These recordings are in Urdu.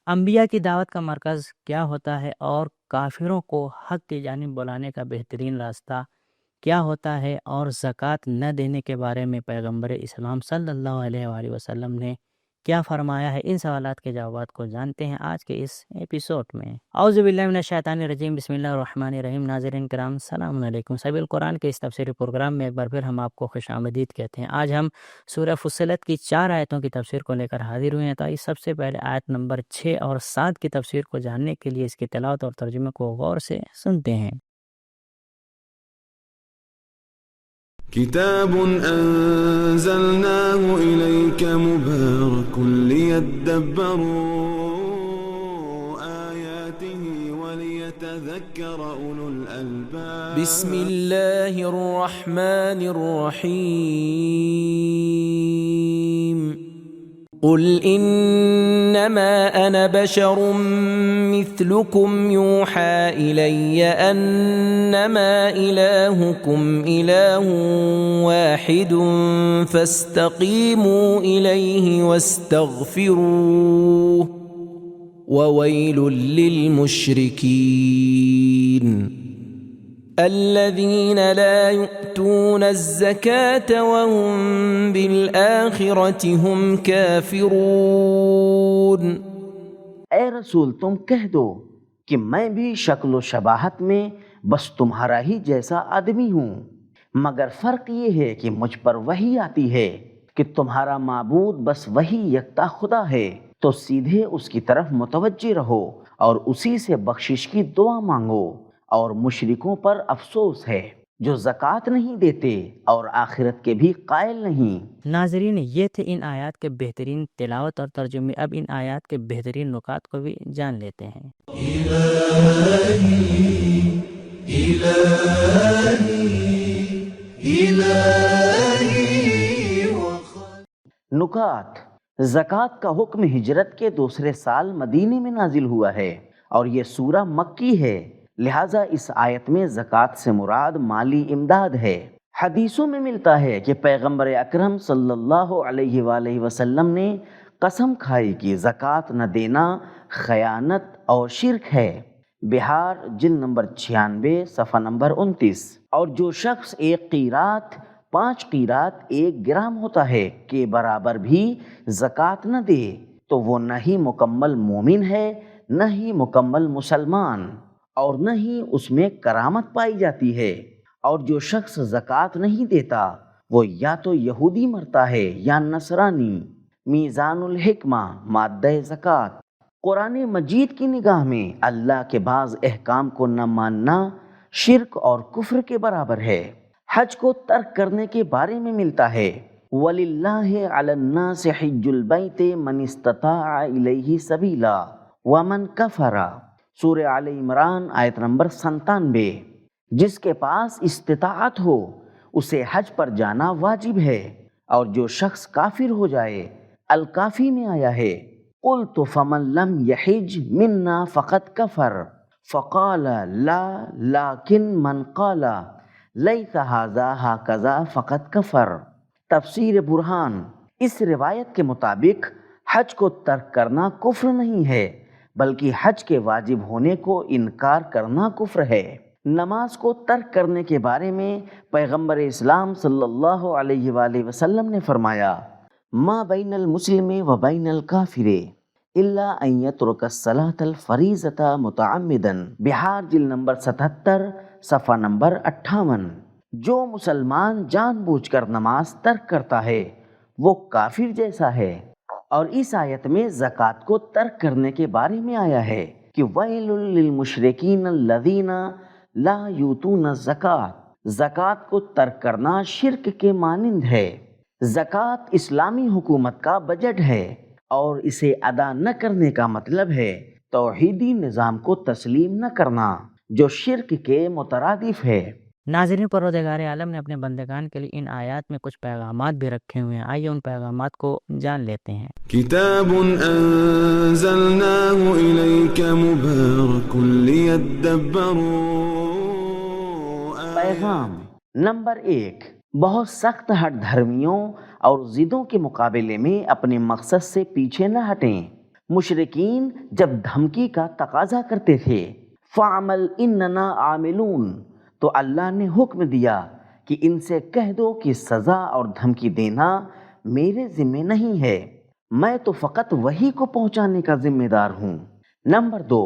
انبیاء کی دعوت کا مرکز کیا ہوتا ہے اور کافروں کو حق کی جانب بلانے کا بہترین راستہ کیا ہوتا ہے، اور زکوٰۃ نہ دینے کے بارے میں پیغمبر اسلام صلی اللہ علیہ وآلہ وسلم نے کیا فرمایا ہے، ان سوالات کے جوابات کو جانتے ہیں آج کے اس ایپیسوڈ میں۔ اعوذ باللہ من الشیطان الرجیم، بسم اللہ الرحمن الرحیم۔ ناظرین کرام السلام علیکم۔ سبیل القرآن کے اس تفسیری پروگرام میں ایک بار پھر ہم آپ کو خوش آمدید کہتے ہیں۔ آج ہم سورہ فصلت کی 4 آیتوں کی تفسیر کو لے کر حاضر ہوئے ہیں۔ تو اس سب سے پہلے آیت نمبر 6 اور 7 کی تفسیر کو جاننے کے لیے اس کی تلاوت اور ترجمے کو غور سے سنتے ہیں۔ كتاب أنزلناه إليك مبارك ليدبروا آياته وليتذكر أولو الألباب بسم الله الرحمن الرحيم قل إنما أنا بشر مثلكم يوحى إلي أنما إلهكم إله واحد فاستقيموا إليه واستغفروه وويل للمشركين الذين لا يؤتون الزكاة وهم بالآخرة هم كافرون۔ اے رسول تم کہہ دو کہ میں بھی شکل و شباہت میں بس تمہارا ہی جیسا آدمی ہوں، مگر فرق یہ ہے کہ مجھ پر وحی آتی ہے کہ تمہارا معبود بس وہی یکتا خدا ہے، تو سیدھے اس کی طرف متوجہ رہو اور اسی سے بخشش کی دعا مانگو، اور مشرکوں پر افسوس ہے جو زکوٰۃ نہیں دیتے اور آخرت کے بھی قائل نہیں۔ ناظرین، یہ تھے ان آیات کے بہترین تلاوت اور ترجمے۔ اب ان آیات کے بہترین نکات کو بھی جان لیتے ہیں۔ نکات: زکوٰۃ کا حکم ہجرت کے دوسرے سال مدینے میں نازل ہوا ہے اور یہ سورہ مکی ہے، لہٰذا اس آیت میں زکوٰۃ سے مراد مالی امداد ہے۔ حدیثوں میں ملتا ہے کہ پیغمبر اکرم صلی اللہ علیہ وآلہ وسلم نے قسم کھائی کہ زکوٰۃ نہ دینا خیانت اور شرک ہے۔ بہار جلد نمبر 96 صفحہ نمبر 29۔ اور جو شخص 1 قیرات 5 قیرات 1 گرام ہوتا ہے کے برابر بھی زکوٰۃ نہ دے تو وہ نہ ہی مکمل مومن ہے، نہ ہی مکمل مسلمان، اور نہ ہی اس میں کرامت پائی جاتی ہے۔ اور جو شخص زکوٰۃ نہیں دیتا وہ یا تو یہودی مرتا ہے یا نصرانی۔ میزان الحکمہ مادہ زکوٰۃ۔ قرآن مجید کی نگاہ میں اللہ کے بعض احکام کو نہ ماننا شرک اور کفر کے برابر ہے۔ حج کو ترک کرنے کے بارے میں ملتا ہے وَلِلَّهِ عَلَى النَّاسِ حِجُّ الْبَيْتِ مَنِ اسْتَطَاعَ إِلَيْهِ سَبِيلًا وَمَنْ كَفَرَ، سورہ آل عمران آیت نمبر 97۔ جس کے پاس استطاعت ہو اسے حج پر جانا واجب ہے، اور جو شخص کافر ہو جائے، الکافی میں آیا ہے قُلْتُ فَمَنْ لَمْ يَحِجْ مِنَّا فَقَدْ كَفَرَ فَقَالَ لَا لَكِنْ مَنْ قَالَ لَيْسَ هَذَا هَكَذَا فَقَدْ كَفَرَ۔ تفسیر برہان۔ اس روایت کے مطابق حج کو ترک کرنا کفر نہیں ہے، بلکہ حج کے واجب ہونے کو انکار کرنا کفر ہے۔ نماز کو ترک کرنے کے بارے میں پیغمبر اسلام صلی اللہ علیہ وآلہ وسلم نے فرمایا ما بین المسلم و بین الکافر الا ان یترک الصلاۃ الفریضۃ متعمدا، بہار جلد نمبر 77 صفحہ نمبر 58۔ جو مسلمان جان بوجھ کر نماز ترک کرتا ہے وہ کافر جیسا ہے۔ اور اس آیت میں زکوٰۃ کو ترک کرنے کے بارے میں آیا ہے کہ وَيْلٌ لِّلْمُشْرِكِينَ الَّذِينَ لَا يُؤْتُونَ الزَّكَاةَ۔ زکوٰۃ کو ترک کرنا شرک کے مانند ہے۔ زکوٰۃ اسلامی حکومت کا بجٹ ہے اور اسے ادا نہ کرنے کا مطلب ہے توحیدی نظام کو تسلیم نہ کرنا جو شرک کے مترادف ہے۔ ناظرین، پروردگار عالم نے اپنے بندگان کے لیے ان آیات میں کچھ پیغامات بھی رکھے ہوئے ہیں۔ آئیے ان پیغامات کو جان لیتے ہیں۔ كتاب أنزلناه إليك مبارك ليدبروا پیغام نمبر 1، بہت سخت ہٹ دھرمیوں اور ضدوں کے مقابلے میں اپنے مقصد سے پیچھے نہ ہٹیں۔ مشرکین جب دھمکی کا تقاضا کرتے تھے فَعْمَلْ إِنَّنَا عَامِلُونَ، تو اللہ نے حکم دیا کہ ان سے کہہ دو کہ سزا اور دھمکی دینا میرے ذمہ نہیں ہے، میں تو فقط وحی کو پہنچانے کا ذمہ دار ہوں۔ نمبر 2،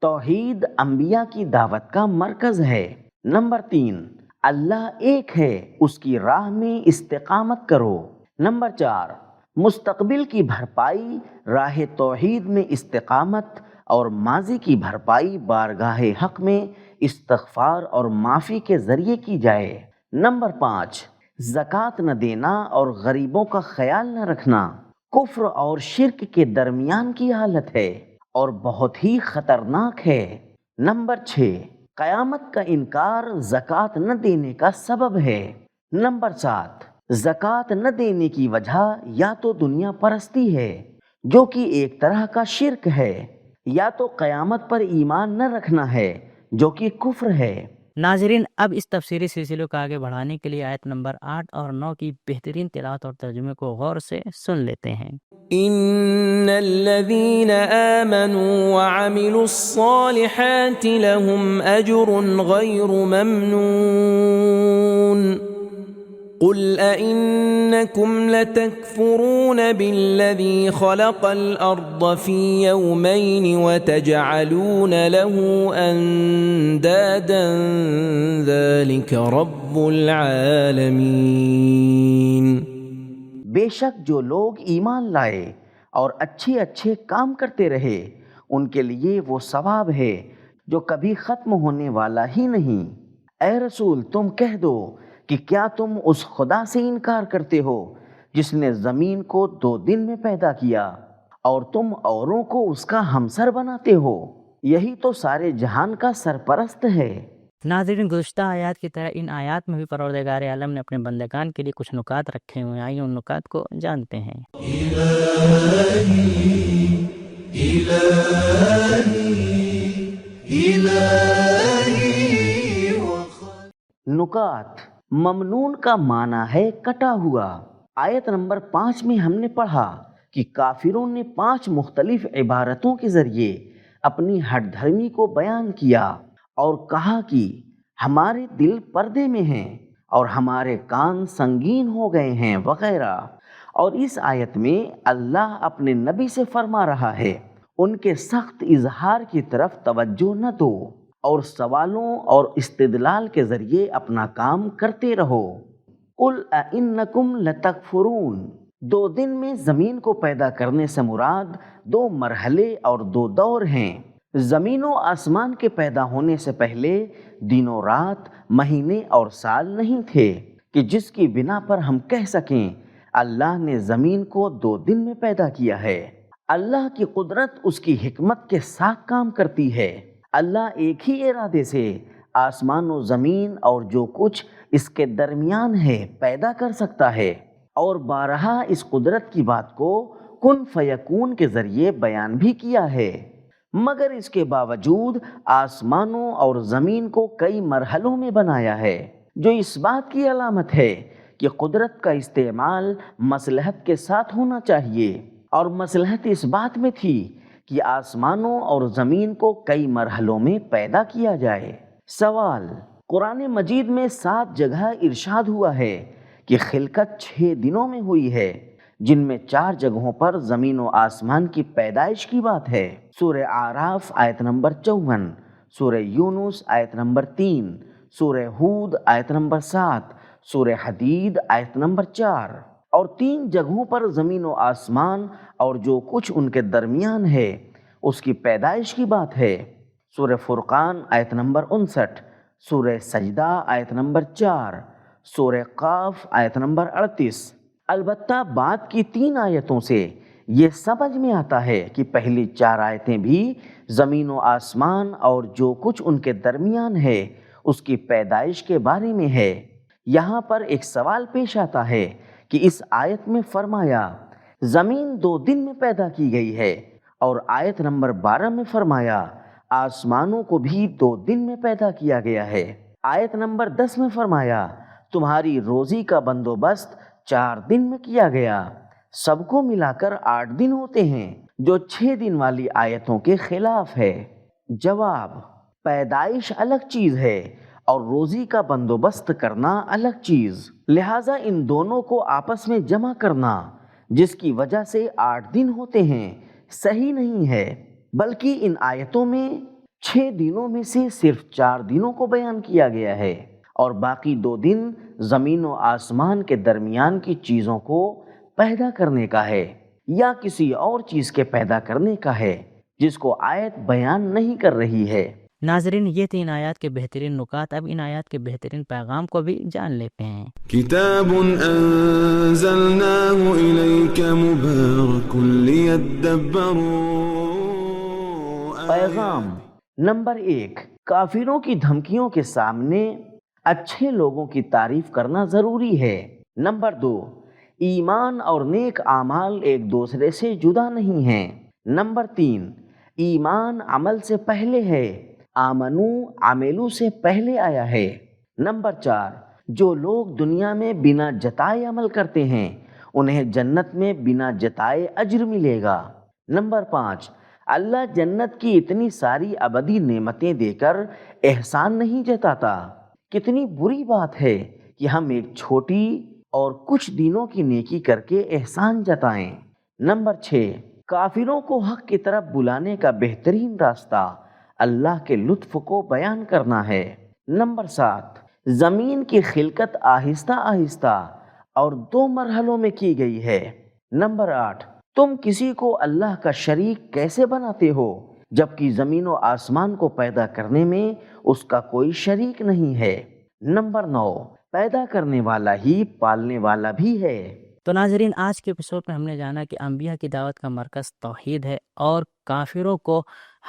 توحید انبیاء کی دعوت کا مرکز ہے۔ نمبر 3، اللہ ایک ہے، اس کی راہ میں استقامت کرو۔ نمبر 4، مستقبل کی بھرپائی راہ توحید میں استقامت اور ماضی کی بھرپائی بارگاہ حق میں استغفار اور معافی کے ذریعے کی جائے۔ نمبر 5، زکوٰۃ نہ دینا اور غریبوں کا خیال نہ رکھنا کفر اور شرک کے درمیان کی حالت ہے اور بہت ہی خطرناک ہے۔ نمبر 6، قیامت کا انکار زکوٰۃ نہ دینے کا سبب ہے۔ نمبر 7، زکوٰۃ نہ دینے کی وجہ یا تو دنیا پرستی ہے جو کہ ایک طرح کا شرک ہے، یا تو قیامت پر ایمان نہ رکھنا ہے جو کہ کفر ہے۔ ناظرین، اب اس تفسیری سلسلے کو آگے بڑھانے کے لیے آیت نمبر 8 اور 9 کی بہترین تلاوت اور ترجمے کو غور سے سن لیتے ہیں۔ ان الذين آمنوا وعملوا الصالحات لهم اجر غير ممنون قل أئنكم لتكفرون بالذي خلق الأرض في يومين وتجعلون له أندادا ذلك رب العالمين۔ بے شک جو لوگ ایمان لائے اور اچھے اچھے کام کرتے رہے ان کے لیے وہ ثواب ہے جو کبھی ختم ہونے والا ہی نہیں۔ اے رسول تم کہہ دو کہ کیا تم اس خدا سے انکار کرتے ہو جس نے زمین کو 2 دن میں پیدا کیا اور تم اوروں کو اس کا ہمسر بناتے ہو؟ یہی تو سارے جہان کا سرپرست ہے۔ ناظرین، گزشتہ آیات کی طرح ان آیات میں بھی پروردگار عالم نے اپنے بندگان کے لیے کچھ نکات رکھے ہوئے ہیں۔ آئیے ان نکات کو جانتے ہیں۔ نکات۔ ممنون کا معنی ہے کٹا ہوا۔ آیت نمبر 5 میں ہم نے پڑھا کہ کافروں نے 5 مختلف عبارتوں کے ذریعے اپنی ہٹ دھرمی کو بیان کیا اور کہا کہ ہمارے دل پردے میں ہیں اور ہمارے کان سنگین ہو گئے ہیں وغیرہ۔ اور اس آیت میں اللہ اپنے نبی سے فرما رہا ہے ان کے سخت اظہار کی طرف توجہ نہ دو اور سوالوں اور استدلال کے ذریعے اپنا کام کرتے رہو۔ قل اَإِنَّكُمْ لَتَكْفُرُونَ، 2 دن میں زمین کو پیدا کرنے سے مراد 2 مرحلے اور 2 دور ہیں۔ زمین و آسمان کے پیدا ہونے سے پہلے دن و رات، مہینے اور سال نہیں تھے کہ جس کی بنا پر ہم کہہ سکیں اللہ نے زمین کو 2 دن میں پیدا کیا ہے۔ اللہ کی قدرت اس کی حکمت کے ساتھ کام کرتی ہے۔ اللہ ایک ہی ارادے سے آسمان و زمین اور جو کچھ اس کے درمیان ہے پیدا کر سکتا ہے، اور بارہا اس قدرت کی بات کو کن فیکون کے ذریعے بیان بھی کیا ہے۔ مگر اس کے باوجود آسمانوں اور زمین کو کئی مرحلوں میں بنایا ہے، جو اس بات کی علامت ہے کہ قدرت کا استعمال مصلحت کے ساتھ ہونا چاہیے، اور مصلحت اس بات میں تھی کہ آسمانوں اور زمین کو کئی مرحلوں میں پیدا کیا جائے۔ سوال: قرآن مجید میں 7 جگہ ارشاد ہوا ہے کہ خلقت 6 دنوں میں ہوئی ہے، جن میں 4 جگہوں پر زمین و آسمان کی پیدائش کی بات ہے۔ سورہ اعراف آیت نمبر 54، سورہ یونس آیت نمبر 3، سورہ ہود آیت نمبر 7، سورہ حدید آیت نمبر 4، اور 3 جگہوں پر زمین و آسمان اور جو کچھ ان کے درمیان ہے اس کی پیدائش کی بات ہے۔ سورہ فرقان آیت نمبر 59، سورہ سجدہ آیت نمبر 4، سورہ قاف آیت نمبر 38۔ البتہ بعد کی 3 آیتوں سے یہ سمجھ میں آتا ہے کہ پہلی 4 آیتیں بھی زمین و آسمان اور جو کچھ ان کے درمیان ہے اس کی پیدائش کے بارے میں ہے۔ یہاں پر ایک سوال پیش آتا ہے کہ اس آیت میں فرمایا زمین 2 دن میں پیدا کی گئی ہے، اور آیت نمبر 12 میں فرمایا آسمانوں کو بھی 2 دن میں پیدا کیا گیا ہے۔ آیت نمبر 10 میں فرمایا تمہاری روزی کا بندوبست 4 دن میں کیا گیا۔ سب کو ملا کر 8 دن ہوتے ہیں، جو 6 دن والی آیتوں کے خلاف ہے؟ جواب: پیدائش الگ چیز ہے اور روزی کا بندوبست کرنا الگ چیز، لہٰذا ان دونوں کو آپس میں جمع کرنا جس کی وجہ سے 8 دن ہوتے ہیں صحیح نہیں ہے، بلکہ ان آیتوں میں 6 دنوں میں سے صرف 4 دنوں کو بیان کیا گیا ہے اور باقی 2 دن زمین و آسمان کے درمیان کی چیزوں کو پیدا کرنے کا ہے یا کسی اور چیز کے پیدا کرنے کا ہے جس کو آیت بیان نہیں کر رہی ہے۔ ناظرین، یہ 3 آیات کے بہترین نکات، اب ان آیات کے بہترین پیغام کو بھی جان لیتے ہیں۔ كتاب أنزلناه إليك مبارك ليدبروا پیغام نمبر 1، کافروں کی دھمکیوں کے سامنے اچھے لوگوں کی تعریف کرنا ضروری ہے۔ نمبر 2، ایمان اور نیک اعمال ایک دوسرے سے جدا نہیں ہیں۔ نمبر 3، ایمان عمل سے پہلے ہے، آمنو عملو سے پہلے آیا ہے۔ نمبر 4، جو لوگ دنیا میں بنا جتائے عمل کرتے ہیں انہیں جنت میں بنا جتائے اجر ملے گا۔ نمبر 5، اللہ جنت کی اتنی ساری ابدی نعمتیں دے کر احسان نہیں جتاتا۔ کتنی بری بات ہے کہ ہم ایک چھوٹی اور کچھ دنوں کی نیکی کر کے احسان جتائیں۔ نمبر 6، کافروں کو حق کی طرف بلانے کا بہترین راستہ اللہ کے لطف کو بیان کرنا ہے۔ نمبر 7، زمین کی خلقت آہستہ آہستہ اور 2 مرحلوں میں کی گئی ہے۔ نمبر 8، تم کسی کو اللہ کا شریک کیسے بناتے ہو جبکہ زمین و آسمان کو پیدا کرنے میں اس کا کوئی شریک نہیں ہے۔ نمبر 9، پیدا کرنے والا ہی پالنے والا بھی ہے۔ تو ناظرین، آج کے ایپیسوڈ میں ہم نے جانا کہ انبیاء کی دعوت کا مرکز توحید ہے اور کافروں کو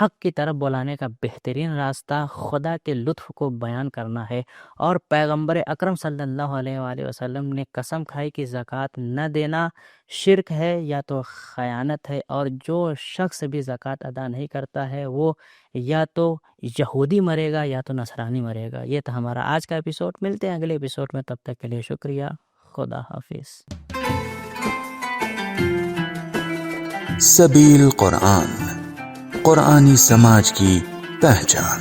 حق کی طرف بلانے کا بہترین راستہ خدا کے لطف کو بیان کرنا ہے، اور پیغمبر اکرم صلی اللہ علیہ وآلہ وسلم نے قسم کھائی کہ زکوٰۃ نہ دینا شرک ہے یا تو خیانت ہے، اور جو شخص بھی زکوٰۃ ادا نہیں کرتا ہے وہ یا تو یہودی مرے گا یا تو نصرانی مرے گا۔ یہ تھا ہمارا آج کا ایپیسوڈ، ملتے ہیں اگلے ایپیسوڈ میں، تب تک کے لیے شکریہ، خدا حافظ۔ سبیل قرآن، قرآنی سماج کی پہچان۔